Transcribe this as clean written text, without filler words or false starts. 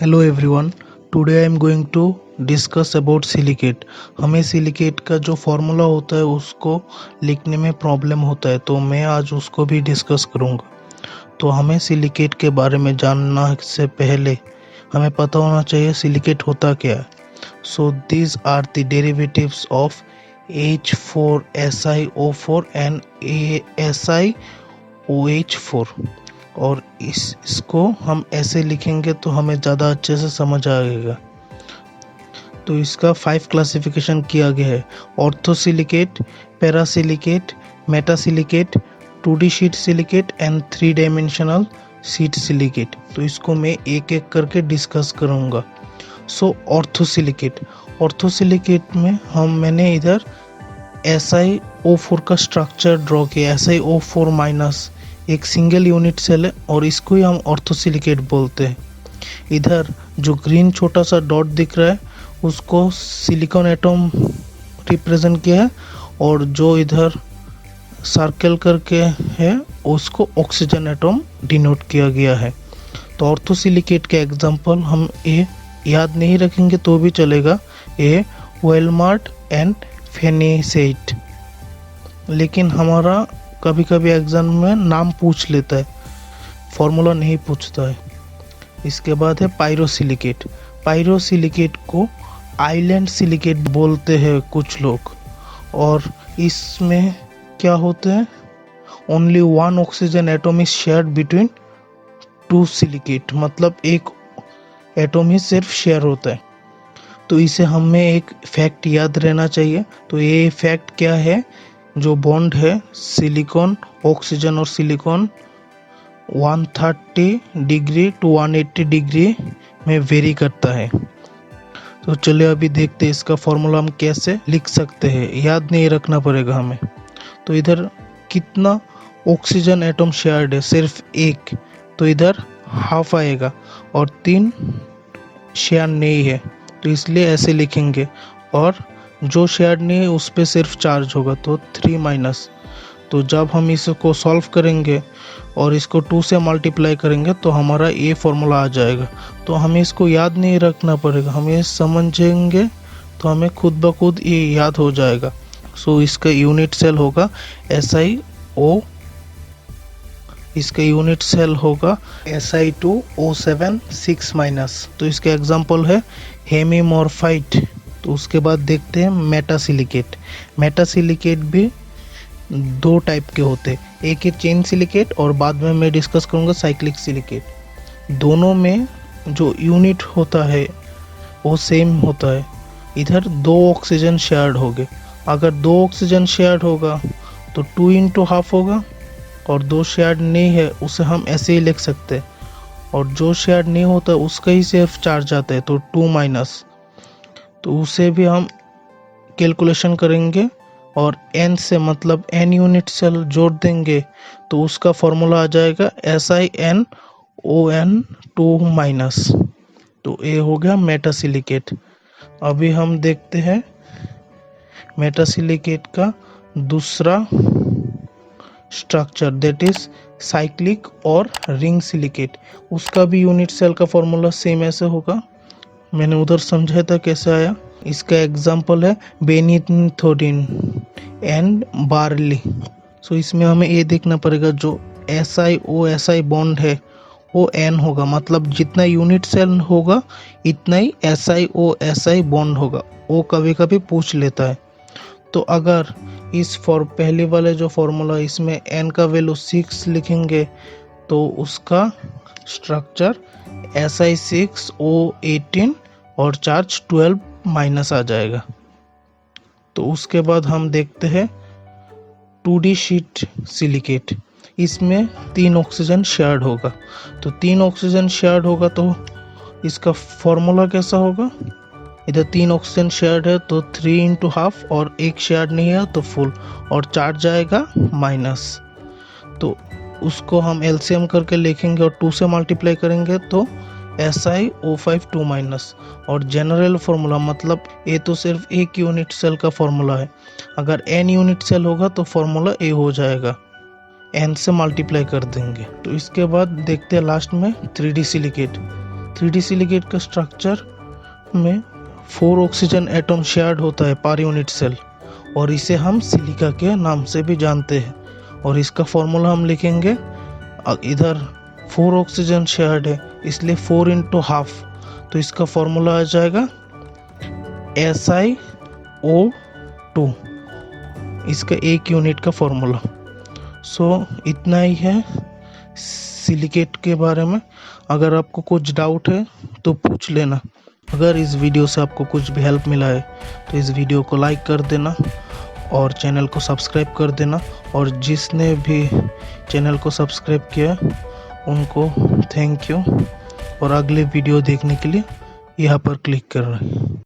Hello everyone, today I am going to discuss about silicate. हमें silicate का जो formula होता है उसको लिखने में प्रॉब्लम होता है, तो मैं आज उसको भी डिस्कस करूँगा। तो हमें सिलिकेट के बारे में जानना से पहले हमें पता होना चाहिए सिलिकेट होता क्या है। So these are the derivatives of H4SiO4 and SiOH4। और इसको हम ऐसे लिखेंगे तो हमें ज़्यादा अच्छे से समझ आएगा। तो इसका 5 क्लासिफिकेशन किया गया है: orthosilicate, pyrosilicate, metasilicate, 2D sheet silicate and 3 dimensional sheet silicate. तो इसको मैं एक एक करके डिस्कस करूँगा। सो ऑर्थोसिलिकेट में मैंने इधर SiO4 का स्ट्रक्चर ड्रॉ किया। SiO4 माइनस एक सिंगल यूनिट सेल है और इसको ही हम ऑर्थोसिलिकेट बोलते हैं। इधर जो ग्रीन छोटा सा डॉट दिख रहा है उसको सिलिकॉन एटम रिप्रेजेंट किया है, और जो इधर सर्कल करके है उसको ऑक्सीजन एटम डिनोट किया गया है। तो ऑर्थोसिलिकेट के एग्जांपल हम ये याद नहीं रखेंगे तो भी चलेगा, ये वेलमार्ट एंड फेनिसेट। लेकिन हमारा कभी कभी एग्जाम में नाम पूछ लेता है, फॉर्मूला नहीं पूछता है। इसके बाद है पायरोसिलिकेट। पायरोसिलिकेट को आइलैंड सिलिकेट बोलते हैं कुछ लोग, और इसमें क्या होते हैं, only 1 oxygen atom is shared between 2 silicate, मतलब एक एटम ही सिर्फ शेयर होता है। तो इसे हमें एक फैक्ट याद रहना चाहिए। तो ये फैक्ट क्या है, जो बॉन्ड है सिलिकॉन, ऑक्सीजन और सिलिकॉन 130 डिग्री टू 180 डिग्री में वेरी करता है। तो चलिए अभी देखते हैं इसका फॉर्मूला हम कैसे लिख सकते हैं, याद नहीं रखना पड़ेगा हमें। तो इधर कितना ऑक्सीजन एटम शेयर्ड है, सिर्फ एक, तो इधर हाफ आएगा, और 3 शेयर नहीं है तो इसलिए ऐसे लिखेंगे, और जो शेयर नहीं है उस पे सिर्फ चार्ज होगा तो 3 माइनस। तो जब हम इसको सॉल्व करेंगे और इसको 2 से मल्टीप्लाई करेंगे तो हमारा ये फॉर्मूला आ जाएगा। तो हमें इसको याद नहीं रखना पड़ेगा, हम ये समझेंगे तो हमें खुद ब खुद ये याद हो जाएगा। सो इसका यूनिट सेल होगा SiO, इसका यूनिट सेल होगा Si2O7 6 माइनस। तो इसका एग्जांपल है हेमीमॉर्फाइट। तो उसके बाद देखते हैं मेटासिलिकेट। मेटासिलिकेट भी 2 टाइप के होते हैं, एक है चेन सिलिकेट और बाद में मैं डिस्कस करूंगा साइक्लिक सिलिकेट। दोनों में जो यूनिट होता है वो सेम होता है। इधर 2 ऑक्सीजन शेयर्ड होंगे, अगर 2 ऑक्सीजन शेयर्ड होगा तो 2 इंटू हाफ होगा, और 2 शेयर्ड नहीं है उसे हम ऐसे ही लिख सकते हैं, और जो शेयर्ड नहीं होता उसका ही सिर्फ चार्ज आता है तो 2 माइनस। तो उसे भी हम कैलकुलेशन करेंगे और n से मतलब n यूनिट सेल जोड़ देंगे तो उसका फॉर्मूला आ जाएगा SiNON2 माइनस। तो ये हो गया मेटासिलिकेट। अभी हम देखते हैं मेटासिलिकेट का दूसरा स्ट्रक्चर, दैट इज साइक्लिक और रिंग सिलिकेट। उसका भी यूनिट सेल का फॉर्मूला सेम ऐसे होगा, मैंने उधर समझाया था कैसे आया। इसका एग्जांपल है बेनिथोडिन एंड बार्ली। सो इसमें हमें ये देखना पड़ेगा जो SiO-Si बॉन्ड है वो N होगा, मतलब जितना यूनिट सेल होगा इतना ही SiO-Si बॉन्ड होगा। वो कभी कभी पूछ लेता है। तो अगर इस पहले वाले जो फॉर्मूला इसमें N का वैल्यू 6 लिखेंगे तो उसका स्ट्रक्चर Si6O18 और चार्ज 12 माइनस आ जाएगा। तो उसके बाद हम देखते हैं 2D शीट सिलिकेट। इसमें 3 ऑक्सीजन शेयर्ड होगा। तो 3 ऑक्सीजन शेयर्ड होगा तो इसका फॉर्मूला कैसा होगा, इधर 3 ऑक्सीजन शेयर्ड है तो 3 इंटू हाफ, और एक शेयर्ड नहीं है तो फुल, और चार्ज आएगा माइनस। तो उसको हम एलसीएम करके लिखेंगे और 2 से मल्टीप्लाई करेंगे तो SiO5 2 माइनस। और जनरल फॉर्मूला मतलब ये तो सिर्फ एक यूनिट सेल का फॉर्मूला है, अगर n यूनिट सेल होगा तो फॉर्मूला ए हो जाएगा, n से मल्टीप्लाई कर देंगे। तो इसके बाद देखते हैं लास्ट में 3D सिलिकेट। 3D सिलिकेट का स्ट्रक्चर में 4 ऑक्सीजन एटम शेयर्ड होता है पर यूनिट सेल, और इसे हम सिलिका के नाम से भी जानते हैं। और इसका फॉर्मूला हम लिखेंगे, इधर 4 ऑक्सीजन शेयर्ड है इसलिए 4 इंटू हाफ, तो इसका फॉर्मूला आ जाएगा SiO2, इसका 1 यूनिट का फॉर्मूला। सो इतना ही है सिलिकेट के बारे में। अगर आपको कुछ डाउट है तो पूछ लेना। अगर इस वीडियो से आपको कुछ भी हेल्प मिला है तो इस वीडियो को लाइक कर देना और चैनल को सब्सक्राइब कर देना। और जिसने भी चैनल को सब्सक्राइब किया उनको थैंक यू, और अगले वीडियो देखने के लिए यहाँ पर क्लिक कर रहे हैं।